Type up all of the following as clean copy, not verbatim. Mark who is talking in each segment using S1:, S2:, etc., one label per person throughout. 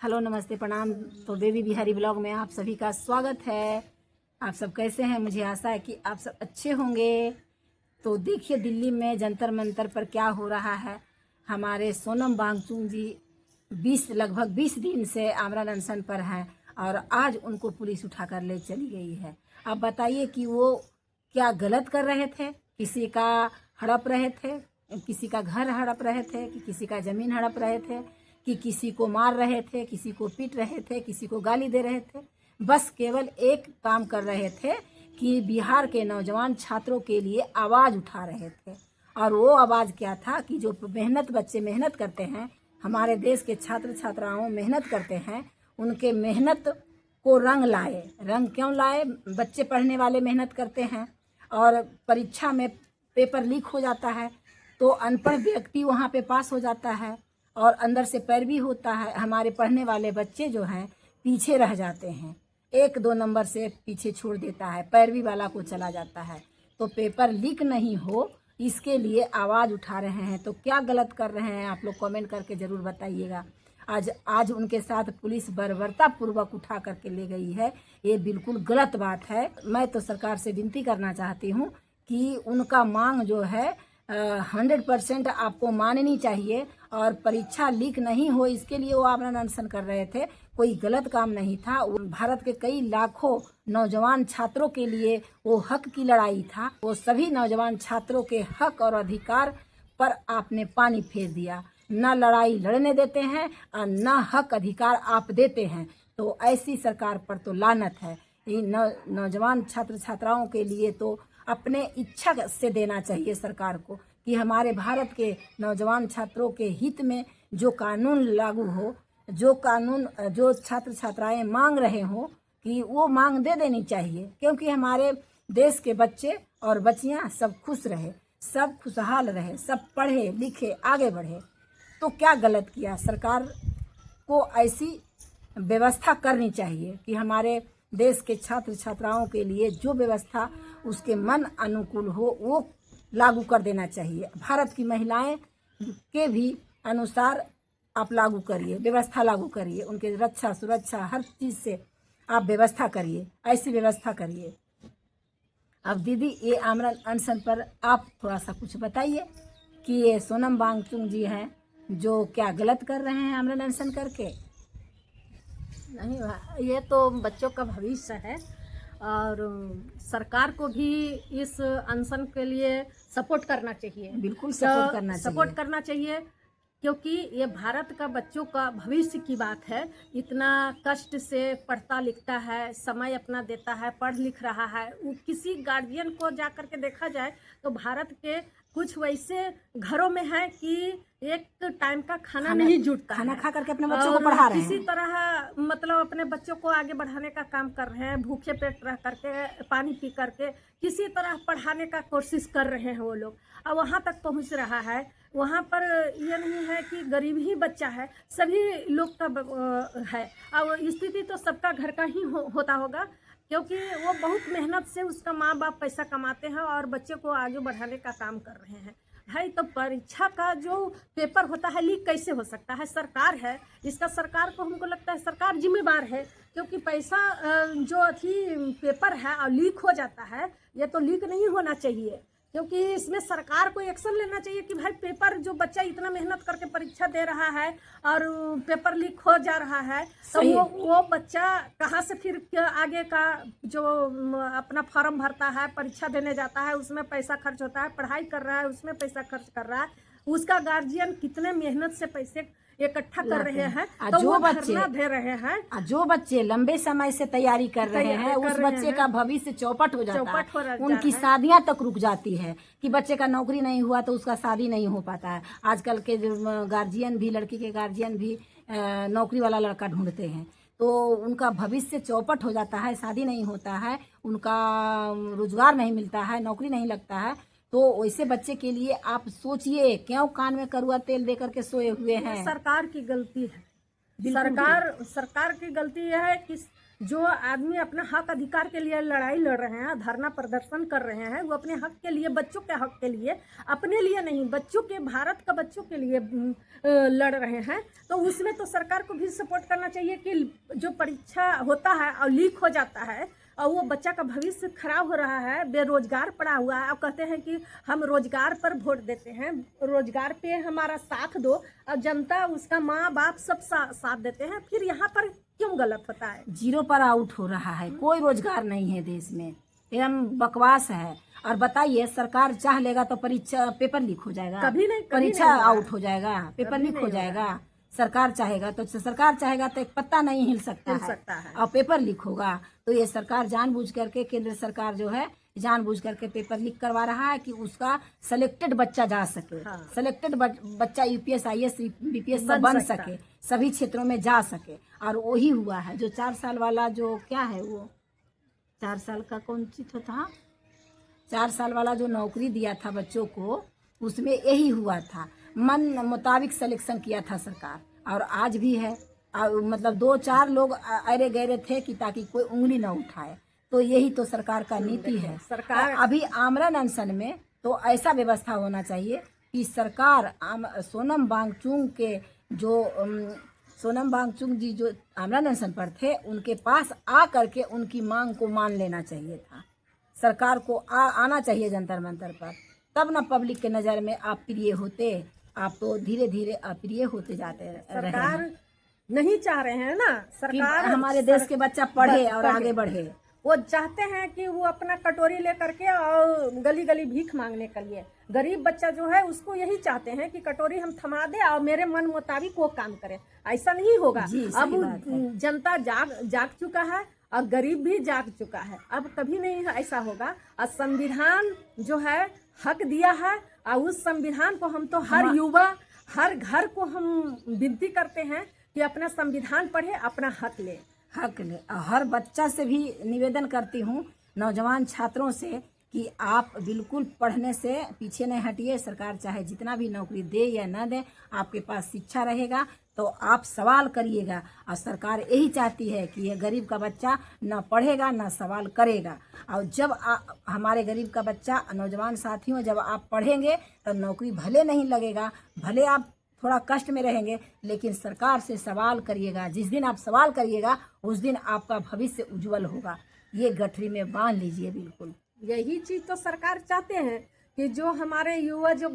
S1: Hello, नमस्ते, प्रणाम। तो बेबी बिहारी ब्लॉग में आप सभी का स्वागत है। आप सब कैसे हैं? मुझे आशा है कि आप सब अच्छे होंगे। तो देखिए, दिल्ली में जंतर मंतर पर क्या हो रहा है। हमारे सोनम वांगचुक जी लगभग 20 दिन से आमरण अनशन पर हैं और आज उनको पुलिस उठाकर ले चली गई है। अब बताइए कि वो क्या गलत कर रहे थे? किसी का हड़प रहे थे, किसी का घर हड़प रहे थे, कि किसी का ज़मीन हड़प रहे थे, कि किसी को मार रहे थे, किसी को पीट रहे थे, किसी को गाली दे रहे थे। बस केवल एक काम कर रहे थे कि बिहार के नौजवान छात्रों के लिए आवाज़ उठा रहे थे। और वो आवाज़ क्या था कि जो बच्चे मेहनत करते हैं, हमारे देश के छात्र छात्राओं मेहनत करते हैं, उनके मेहनत को रंग लाए। रंग क्यों लाए? बच्चे पढ़ने वाले मेहनत करते हैं और परीक्षा में पेपर लीक हो जाता है तो अनपढ़ व्यक्ति वहाँ पे पास हो जाता है और अंदर से पैरवी होता है। हमारे पढ़ने वाले बच्चे जो हैं पीछे रह जाते हैं, 1-2 नंबर से पीछे छोड़ देता है, पैरवी वाला को चला जाता है। तो पेपर लीक नहीं हो इसके लिए आवाज़ उठा रहे हैं। तो क्या गलत कर रहे हैं आप लोग कमेंट करके ज़रूर बताइएगा। आज उनके साथ पुलिस बर्बरतापूर्वक उठा करके ले गई है, ये बिल्कुल गलत बात है। मैं तो सरकार से विनती करना चाहती हूँ कि उनका मांग जो है 100% आपको माननी चाहिए और परीक्षा लीक नहीं हो इसके लिए वो आमरण अनशन कर रहे थे। कोई गलत काम नहीं था। भारत के कई लाखों नौजवान छात्रों के लिए वो हक की लड़ाई था। वो सभी नौजवान छात्रों के हक और अधिकार पर आपने पानी फेर दिया। न लड़ाई लड़ने देते हैं और न हक अधिकार आप देते हैं। तो ऐसी सरकार पर तो लानत है। नौजवान छात्र छात्राओं के लिए तो अपने इच्छा से देना चाहिए सरकार को कि हमारे भारत के नौजवान छात्रों के हित में जो कानून लागू हो, जो छात्र छात्राएं मांग रहे हो कि वो मांग दे देनी चाहिए। क्योंकि हमारे देश के बच्चे और बच्चियां सब खुश रहे, सब खुशहाल रहे, सब पढ़े लिखे आगे बढ़े। तो क्या गलत किया? सरकार को ऐसी व्यवस्था करनी चाहिए कि हमारे देश के छात्र छात्राओं के लिए जो व्यवस्था उसके मन अनुकूल हो वो लागू कर देना चाहिए। भारत की महिलाएं के भी अनुसार आप लागू करिए, व्यवस्था लागू करिए, उनके रक्षा सुरक्षा हर चीज़ से आप व्यवस्था करिए, ऐसी व्यवस्था करिए। अब दीदी, ये आमरण अनशन पर आप थोड़ा सा कुछ बताइए कि ये सोनम वांगचुक जी हैं जो क्या गलत कर रहे हैं आमरण अनशन करके?
S2: नहीं, ये तो बच्चों का भविष्य है और सरकार को भी इस अनशन के लिए सपोर्ट करना चाहिए।
S1: बिल्कुल सपोर्ट करना चाहिए।
S2: सपोर्ट करना चाहिए क्योंकि ये भारत का बच्चों का भविष्य की बात है। इतना कष्ट से पढ़ता लिखता है, समय अपना देता है, पढ़ लिख रहा है। किसी गार्जियन को जा कर के देखा जाए तो भारत के कुछ वैसे घरों में है कि एक टाइम का खाना नहीं जुटता,
S1: खाना खा करके अपने बच्चों को पढ़ा रहे हैं।
S2: किसी तरह मतलब अपने बच्चों को आगे बढ़ाने का काम कर रहे हैं, भूखे पेट रह करके पानी पी करके किसी तरह पढ़ाने का कोशिश कर रहे हैं वो लोग। अब वहाँ तक पहुँच रहा है। वहाँ पर ये नहीं है कि गरीब ही बच्चा है, सभी लोग का है। अब स्थिति तो सबका घर का ही होता होगा क्योंकि वो बहुत मेहनत से उसका माँ बाप पैसा कमाते हैं और बच्चे को आगे बढ़ाने का काम कर रहे हैं। भाई, तो परीक्षा का जो पेपर होता है लीक कैसे हो सकता है? सरकार है इसका, सरकार को हमको लगता है सरकार जिम्मेदार है क्योंकि पैसा जो पेपर है और लीक हो जाता है, ये तो लीक नहीं होना चाहिए। क्योंकि इसमें सरकार को एक्शन लेना चाहिए कि भाई पेपर जो बच्चा इतना मेहनत करके परीक्षा दे रहा है और पेपर लीक हो जा रहा है तो वो बच्चा कहाँ से फिर आगे का जो अपना फॉर्म भरता है, परीक्षा देने जाता है, उसमें पैसा खर्च होता है, पढ़ाई कर रहा है उसमें पैसा खर्च कर रहा है, उसका गार्जियन कितने मेहनत से पैसे इकट्ठा कर रहे हैं तो वो धरना दे रहे हैं।
S1: जो बच्चे लंबे समय से तैयारी कर रहे हैं उस बच्चे का भविष्य चौपट हो जाता है। उनकी शादियां तक रुक जाती है कि बच्चे का नौकरी नहीं हुआ तो उसका शादी नहीं हो पाता है। आजकल के जो गार्जियन भी, लड़की के गार्जियन भी नौकरी वाला लड़का ढूंढते हैं तो उनका भविष्य चौपट हो जाता है, शादी नहीं होता है, उनका रोजगार नहीं मिलता है, नौकरी नहीं लगता है। तो वैसे बच्चे के लिए आप सोचिए, क्यों कान में कड़वा तेल दे करके सोए हुए हैं?
S2: सरकार की गलती है। सरकार की गलती यह है कि जो आदमी अपना हक अधिकार के लिए लड़ाई लड़ रहे हैं, धरना प्रदर्शन कर रहे हैं, वो अपने हक के लिए, बच्चों के हक के लिए, अपने लिए नहीं, बच्चों के, भारत का बच्चों के लिए लड़ रहे हैं, तो उसमें तो सरकार को भी सपोर्ट करना चाहिए कि जो परीक्षा होता है और लीक हो जाता है और वो बच्चा का भविष्य खराब हो रहा है, बेरोजगार पड़ा हुआ है, और कहते हैं कि हम रोजगार पर वोट देते हैं, रोजगार पे हमारा साथ दो, और जनता, उसका माँ बाप सब साथ देते हैं, फिर यहाँ पर क्यों गलत होता है?
S1: जीरो पर आउट हो रहा है, कोई रोजगार नहीं है देश में, एकदम बकवास है। और बताइए, सरकार चाह लेगा तो परीक्षा पेपर लीक हो जाएगा?
S2: कभी नहीं,
S1: परीक्षा आउट हो जाएगा, पेपर लीक हो जाएगा। सरकार चाहेगा तो एक पत्ता नहीं हिल सकता है और पेपर लीक होगा। तो ये सरकार जानबूझ करके, केंद्र सरकार जो है जानबूझ करके पेपर लीक करवा रहा है कि उसका सिलेक्टेड बच्चा जा सके। सिलेक्टेड बच्चा यूपीएस, आईएएस, बीपीएस सब बन सके, सभी क्षेत्रों में जा सके। और वही हुआ है। जो 4 साल वाला जो क्या है, वो 4 साल का कौन चीज था, 4 साल वाला जो नौकरी दिया था बच्चों को, उसमें यही हुआ था, मन मुताबिक सिलेक्शन किया था सरकार। और आज भी है, मतलब 2-4 लोग अरे गहरे थे कि ताकि कोई उंगली न उठाए। तो यही तो सरकार का नीति है। सरकार अभी आमरण अनशन में तो ऐसा व्यवस्था होना चाहिए कि सरकार सोनम वांगचुक के जो सोनम वांगचुक जी जो आमरण अनशन पर थे, उनके पास आ करके उनकी मांग को मान लेना चाहिए था। सरकार को आना चाहिए जंतर मंतर पर, तब ना पब्लिक के नज़र में आप प्रिय होते। आप तो धीरे धीरे अप्रिय होते जाते रहे।
S2: सरकार नहीं चाह रहे हैं ना, सरकार
S1: हमारे देश के बच्चा पढ़े और आगे बढ़े।
S2: वो चाहते हैं कि वो अपना कटोरी लेकर के और गली गली भीख मांगने के लिए, गरीब बच्चा जो है उसको यही चाहते हैं कि कटोरी हम थमा दे और मेरे मन मुताबिक वो काम करे। ऐसा नहीं होगा। अब जनता जाग चुका है और गरीब भी जाग चुका है। अब कभी नहीं ऐसा होगा। और संविधान जो है हक दिया है, और उस संविधान को हम तो हर युवा, हर घर को हम विनती करते हैं कि अपना संविधान पढ़े, अपना हक ले। हर
S1: बच्चा से भी निवेदन करती हूँ, नौजवान छात्रों से, कि आप बिल्कुल पढ़ने से पीछे नहीं हटिए। सरकार चाहे जितना भी नौकरी दे या न दे, आपके पास शिक्षा रहेगा तो आप सवाल करिएगा। और सरकार यही चाहती है कि ये गरीब का बच्चा ना पढ़ेगा ना सवाल करेगा। और जब हमारे गरीब का बच्चा, नौजवान साथियों, जब आप पढ़ेंगे तो नौकरी भले नहीं लगेगा, भले आप थोड़ा कष्ट में रहेंगे, लेकिन सरकार से सवाल करिएगा। जिस दिन आप सवाल करिएगा उस दिन आपका भविष्य उज्जवल होगा। ये गठरी में बांध लीजिए। बिल्कुल
S2: यही चीज़ तो सरकार चाहते हैं कि जो हमारे युवा जो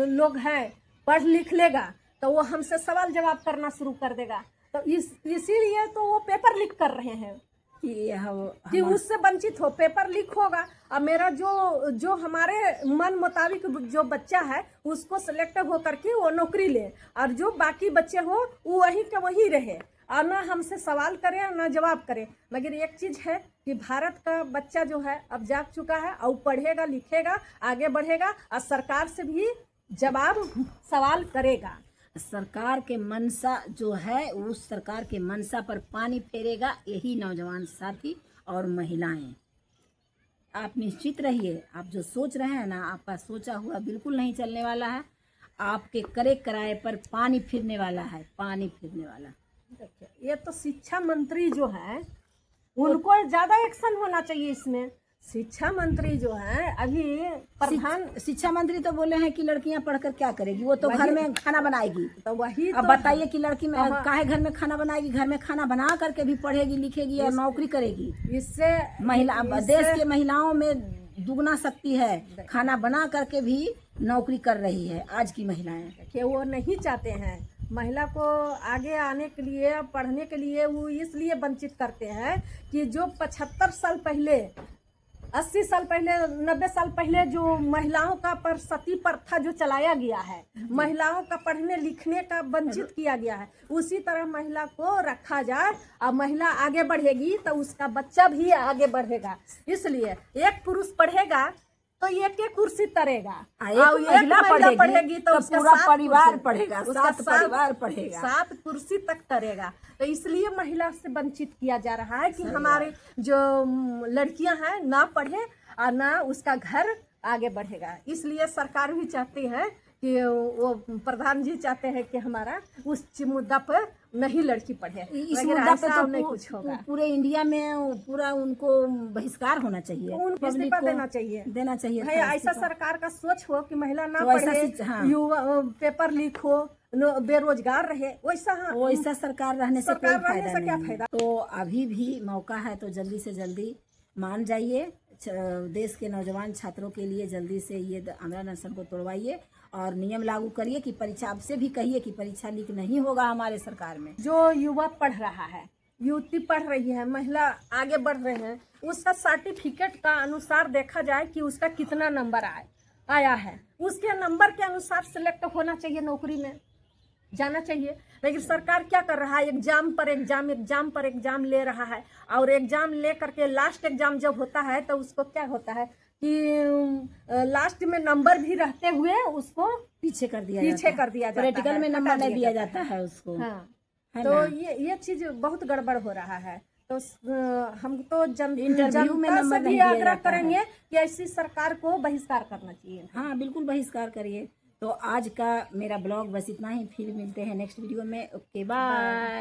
S2: लोग हैं पढ़ लिख लेगा तो वो हमसे सवाल जवाब करना शुरू कर देगा। तो इसीलिए तो वो पेपर लीक कर रहे हैं कि उससे वंचित हो, पेपर लीक होगा और मेरा जो हमारे मन मुताबिक जो बच्चा है उसको सिलेक्ट हो करके वो नौकरी ले, और जो बाकी बच्चे हो वो वही के वही रहे और ना हमसे सवाल करे और ना जवाब करे। मगर एक चीज़ है कि भारत का बच्चा जो है अब जाग चुका है और पढ़ेगा, लिखेगा, आगे बढ़ेगा और सरकार से भी जवाब सवाल करेगा।
S1: सरकार के मनसा जो है, उस सरकार के मनसा पर पानी फेरेगा यही नौजवान साथी और महिलाएं। आप निश्चित रहिए, आप जो सोच रहे हैं ना, आपका सोचा हुआ बिल्कुल नहीं चलने वाला है। आपके करे कराए पर पानी फिरने वाला है, पानी फिरने वाला।
S2: देखिए, ये तो शिक्षा मंत्री जो है उनको ज़्यादा एक्शन होना चाहिए इसमें। शिक्षा मंत्री जो है अभी प्रधान
S1: शिक्षा मंत्री तो बोले हैं कि लड़कियां पढ़कर क्या करेगी, वो तो घर में खाना बनाएगी।
S2: तो वही
S1: अब बताइए कि लड़की में काहे घर में खाना बनाएगी, घर में खाना बना करके भी पढ़ेगी लिखेगी और नौकरी करेगी।
S2: इससे
S1: देश के महिलाओं में दुगना शक्ति है, खाना बना करके भी नौकरी कर रही है आज की महिलाएं।
S2: कि वो नहीं चाहते हैं महिला को आगे आने के लिए, पढ़ने के लिए, वो इसलिए वंचित करते हैं कि जो 75 साल पहले, 80 साल पहले, 90 साल पहले जो महिलाओं का पर सती प्रथा जो चलाया गया है, महिलाओं का पढ़ने लिखने का वंचित किया गया है, उसी तरह महिला को रखा जाए और महिला आगे बढ़ेगी तो उसका बच्चा भी आगे बढ़ेगा। इसलिए एक पुरुष पढ़ेगा तो एक कुर्सी तरेगा,
S1: और महिला पढ़ेगी तो पूरा परिवार पढ़ेगा, 7 परिवार पढ़ेगा,
S2: 7 कुर्सी तक तरेगा। तो इसलिए महिला से वंचित किया जा रहा है कि हमारे जो लड़कियां हैं ना पढ़े और ना उसका घर आगे बढ़ेगा। इसलिए सरकार भी चाहती है कि वो प्रधान जी चाहते हैं कि हमारा उस मुद्दा पर नहीं लड़की पढ़े,
S1: इस
S2: मगर
S1: मुद्दा पे
S2: ऐसा
S1: तो
S2: नहीं कुछ होगा।
S1: पूरे इंडिया में पूरा उनको बहिष्कार होना चाहिए,
S2: उनको
S1: पब्लिक
S2: इस्तीफा
S1: को
S2: देना चाहिए।
S1: देना चाहिए
S2: भाई
S1: था
S2: ऐसा
S1: इस्तीफा।
S2: सरकार का सोच हो कि महिला ना
S1: तो ऐसा
S2: पढ़े,
S1: हाँ।
S2: युवा पेपर लीक हो, बेरोजगार रहे, वैसा हाँ,
S1: वैसा सरकार रहने से कोई
S2: सरकार रहने
S1: फायदा
S2: से क्या
S1: नहीं है।
S2: फायदा।
S1: तो अभी भी मौका है, तो जल्दी से जल्दी मान जाइए। देश के नौजवान छात्रों के लिए जल्दी से ये आंध्रा अनशन को तोड़वाइए और नियम लागू करिए कि परीक्षा, आपसे भी कहिए कि परीक्षा लीक नहीं होगा हमारे सरकार में।
S2: जो युवा पढ़ रहा है, युवती पढ़ रही है, महिला आगे बढ़ रहे हैं, उसका सर्टिफिकेट का अनुसार देखा जाए कि उसका कितना नंबर आया है, उसके नंबर के अनुसार सिलेक्ट होना चाहिए, नौकरी में जाना चाहिए। लेकिन सरकार क्या कर रहा है, एग्जाम पर एग्जाम, एग्जाम पर एग्जाम ले रहा है, और एग्जाम ले करके लास्ट एग्जाम जब होता है तो उसको क्या होता है कि लास्ट में नंबर भी रहते हुए उसको
S1: पीछे कर दिया
S2: जाता है,
S1: प्रैक्टिकल में नंबर नहीं दिया जाता है उसको।
S2: हाँ,
S1: है
S2: तो
S1: ना?
S2: ये चीज बहुत गड़बड़ हो रहा है। तो हम तो
S1: इंटरव्यू में
S2: जनता
S1: नंबर
S2: से भी
S1: नहीं दिया
S2: आग्रह
S1: जाता है।
S2: करेंगे कि ऐसी सरकार को बहिष्कार करना चाहिए।
S1: हाँ, बिल्कुल बहिष्कार करिए। तो आज का मेरा ब्लॉग बस इतना ही, फिर मिलते हैं नेक्स्ट वीडियो में। Okay, bye.